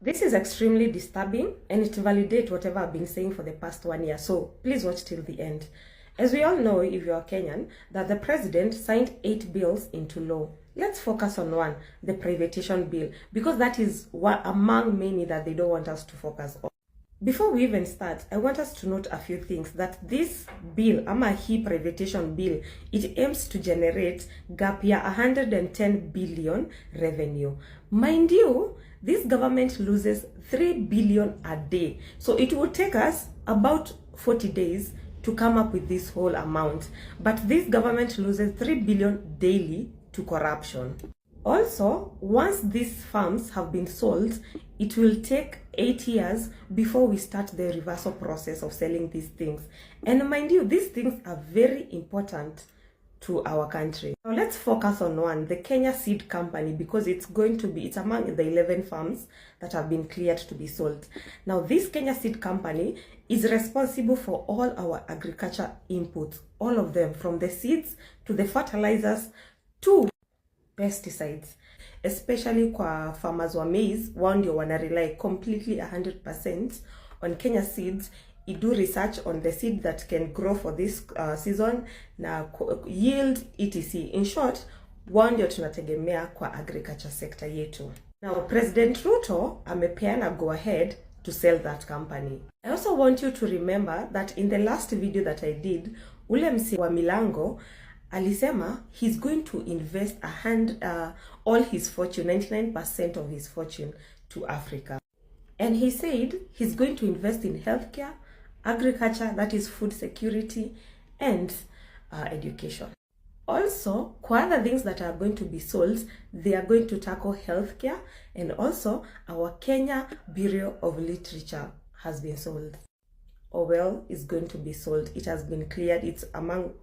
This is extremely disturbing and it validates whatever I've been saying for the past 1 year. So please watch till the end. As we all know, if you are Kenyan, that the president signed 8 bills into law. Let's focus on one, the Privatization bill, because that is one among many that they don't want us to focus on. Before we even start, I want us to note a few things, that this bill, Amahi Privatization bill, it aims to generate gap year 110 billion revenue. Mind you, this government loses 3 billion a day. So it will take us about 40 days to come up with this whole amount. But this government loses 3 billion daily to corruption. Also, once these farms have been sold, it will take 8 years before we start the reversal process of selling these things. And mind you, these things are very important to our country. Now let's focus on one, the Kenya Seed Company, because it's among the 11 farms that have been cleared to be sold. Now this Kenya Seed Company is responsible for all our agriculture inputs, all of them, from the seeds to the fertilizers to pesticides, especially kwa farmers wa maize. Wao ndio wana rely completely 100% on Kenya Seeds. You do research on the seed that can grow for this season, na yield etc. In short, wao ndio tunategemea kwa agriculture sector yetu. Now President Ruto amepeana go ahead to sell that company. I also want you to remember that in the last video that I did, ule msi wa Milango alisema he's going to invest all his fortune, 99% of his fortune, to Africa. And he said he's going to invest in healthcare, agriculture, that is food security, and education. Also, kwa other things that are going to be sold, they are going to tackle healthcare, and also our Kenya Bureau of Literature has been sold. Or well, is going to be sold. It has been cleared. It's among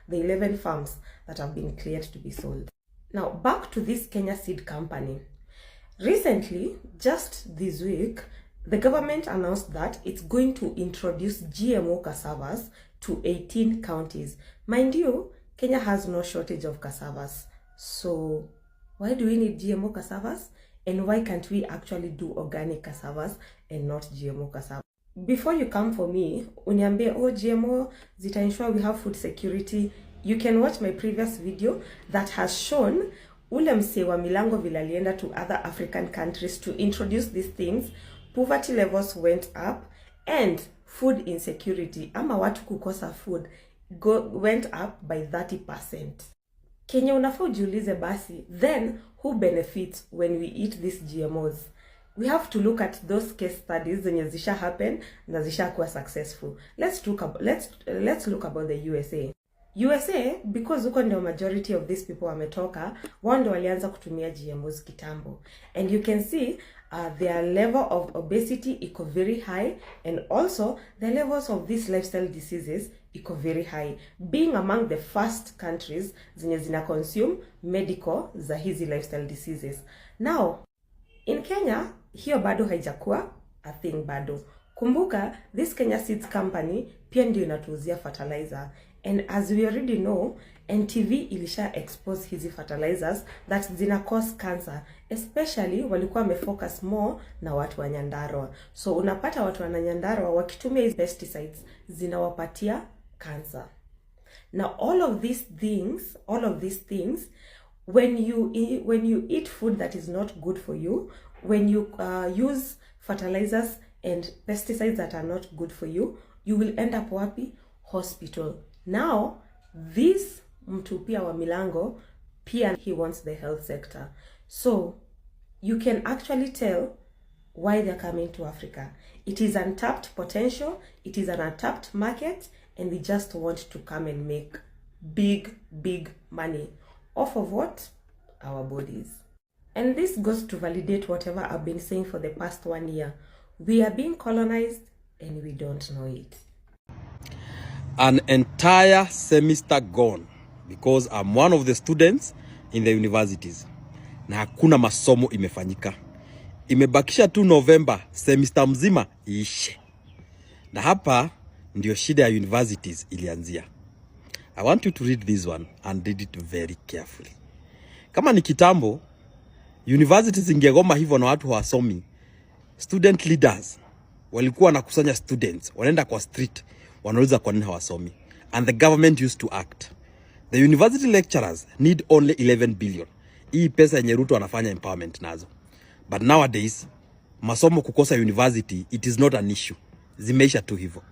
the 11 farms that have been cleared to be sold. Now, back to this Kenya Seed Company. Recently, just this week, the government announced that it's going to introduce GMO cassavas to 18 counties. Mind you, Kenya has no shortage of cassavas. So why do we need GMO cassavas? And why can't we actually do organic cassavas and not GMO cassavas? Before you come for me, uniambie, oh, GMO zita ensure we have food security. You can watch my previous video that has shown ule mse wa Milango vile alienda to other African countries to introduce these things. Poverty levels went up and food insecurity, ama watu kukosa food, went up by 30%. Kenya unafaa ujiulize basi, then who benefits when we eat these GMOs? We have to look at those case studies zenye zisha happen na zisha kuwa successful. Let's look about the USA. USA, because uko ndio majority of these people wametoka, wao ndio walianza kutumia GMOs kitambo. And you can see their level of obesity iko very high, and also the levels of these lifestyle diseases iko very high, being among the first countries zenye zina consume medical za hizi lifestyle diseases. Now, in Kenya, hiyo bado haijakuwa a thing bado. Kumbuka, this Kenya Seeds Company pia ndio inatuuzia fertilizer. And as we already know, NTV ilisha expose hizi fertilizers that zina cause cancer. Especially walikuwa wamefocus more na watu wa Nyandarua. So unapata watu wa Nyandarua wakitumia hizi pesticides zinawapatia cancer. Now all of these things, when you eat food that is not good for you, when you use fertilizers and pesticides that are not good for you, you will end up wapi? Hospital. Now, this mtu pia wa Milango, pia he wants the health sector. So, you can actually tell why they're coming to Africa. It is untapped potential, it is an untapped market, and they just want to come and make big money. Off of what? Our bodies. And this goes to validate whatever I've been saying for the past 1 year. We are being colonized and we don't know it. An entire semester gone because I'm one of the students in the universities. Na hakuna masomo imefanyika. Imebakisha tu November, semester mzima iishe. Na hapa ndio shida ya universities ilianzia. I want you to read this one and read it very carefully. Kama ni kitambo, universities ingegoma hivyo na watu hawasomi, student leaders walikuwa wanakusanya students, wanaenda kwa street, wanauliza kwa nini hawasomi. And the government used to act. The university lecturers need only 11 billion. Hii pesa yenye Ruto anafanya empowerment nazo. But nowadays, masomo kukosa university, it is not an issue. Zimeisha tu hivyo.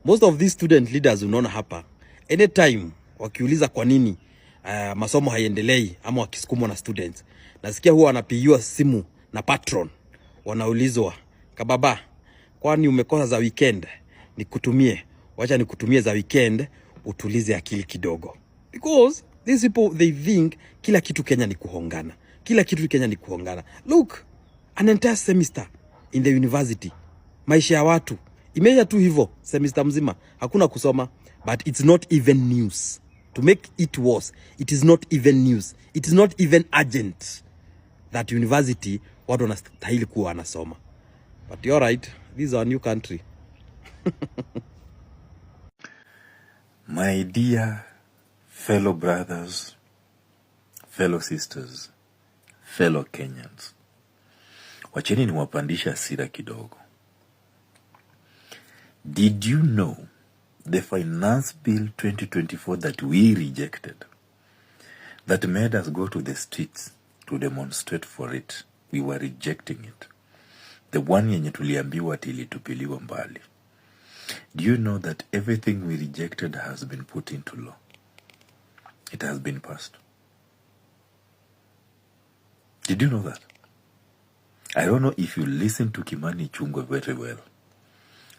Most of these student leaders unaona hapa, anytime wakiuliza kwa nini masomo haiendelei ama wakisukumwa na students, nasikia huwa wanapigiwa simu na patron, wanaulizwa, kababa, kwani umekosa za weekend? Nikutumie, wacha nikutumie za weekend, utulize akili kidogo. Because these people, they think kila kitu Kenya ni kuhongana. Kila kitu Kenya ni kuhongana. Look, an entire semester in the university, maisha ya watu imeisha tu hivyo semester mzima, hakuna kusoma. But it's not even news. To make it worse, it is not even news. It is not even urgent that university watu wanastahili kuwa wanasoma. But you're right, this is our new country. My dear fellow brothers, fellow sisters, fellow Kenyans, wacheni niwapandisha hasira kidogo. Did you know the Finance Bill 2024 that we rejected, that made us go to the streets to demonstrate for it, we were rejecting it. The one yenye tuliambiwa ati ilitupiliwa mbali. Do you know that everything we rejected has been put into law? It has been passed. Did you know that? I don't know if you listen to Kimani Ichung'wah very well.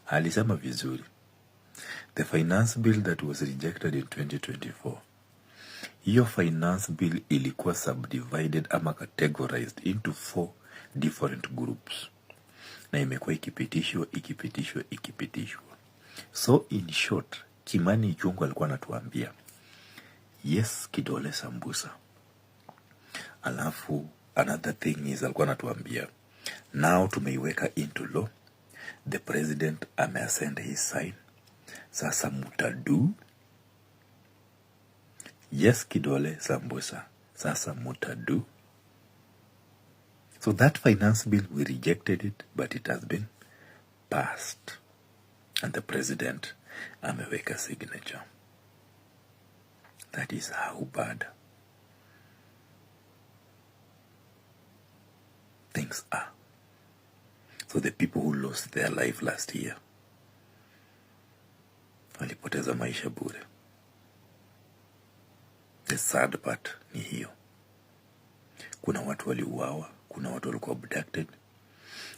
Alisema vizuri. The finance bill that was rejected in 2024, hiyo finance bill ilikuwa subdivided ama categorized into 4 different groups. Na imekuwa ikipitishwa. So in short, Kimani Ichung'wah alikuwa anatuambia, yes, kidole sambusa. Alafu, another thing is alikuwa anatuambia, now tumeiweka into law, the president ameascend his sign, sasa mutadu. Yes, kidole sambusa, sasa mutadu. So that finance bill, we rejected it, but it has been passed. And the president ameweka signature. That is how bad things are. So the people who lost their life last year, walipoteza maisha bure. The sad part ni hiyo. Kuna watu waliuawa, kuna watu walikuwa abducted,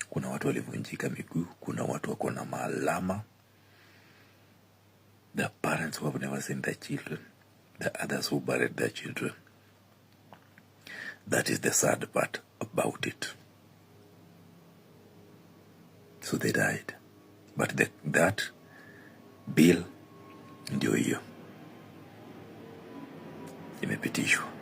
kuna watu walivunjika miguu, kuna watu wako na maalama. The parents who have never seen their children, the others who buried their children. That is the sad part about it. So they died. But that bill ndio hiyo imepitishwa.